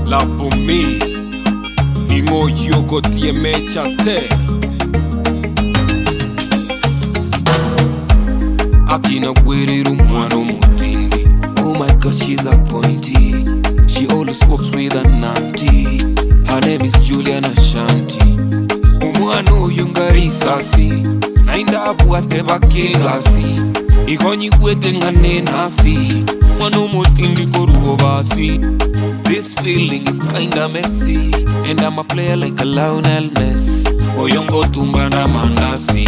Labo me Ningo yoko tie ECHATE Akina gwerero mwana mutindi. Oh my god, she's a pointy. She always walks with an auntie. Her name is Juliana Shanti. Umwana uyu ngarisasi nainda abuate bakegasi. Ikonyi kwete ngane nasi mwana mutindi korugo basi. This feeling is kinda messy, and I'm a player like a Lionel Messi. Oyongo tumba na mandasi.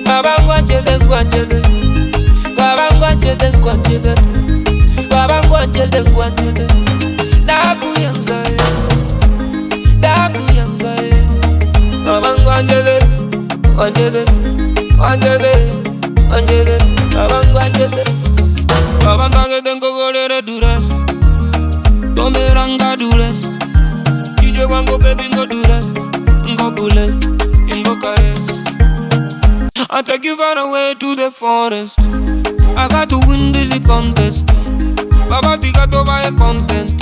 Babangwanchete, ngwanchete. Babangwanchete, ngwanchete. Babangwanchete, ngwanchete. Dakuyanzaye, dakuyanzaye. Babangwanchete, ngwanchete, ngwanchete, ngwanchete. Babangwanchete. Babangwanchete ngogolere duras. Tomeranga duras. Kije wango baby ngo duras. Ngo bullet, ngo kares. I'll take you far away to the forest. I got to win this contest. Baba tika to buy content.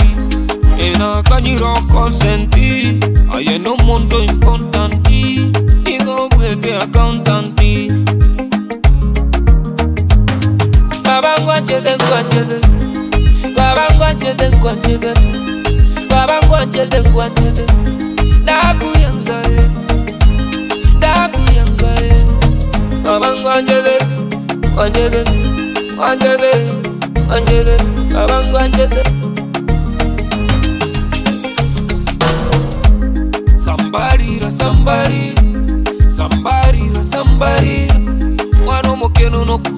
Ena kanyiro consenti. Aye no monto importanti. Nigo buete accountanti. Baba ngwanchete, ngwanchete. Baba ngwanchete, ngwanchete. Baba ngwanchete, ngwanchete. Dakuyanzaye, dakuyanzaye. Babangwanchete, ngwanchete, ngwanchete, ngwanchete. Babangwanchete. Somebody ra somebody, somebody ra somebody. Mwana mokeno noku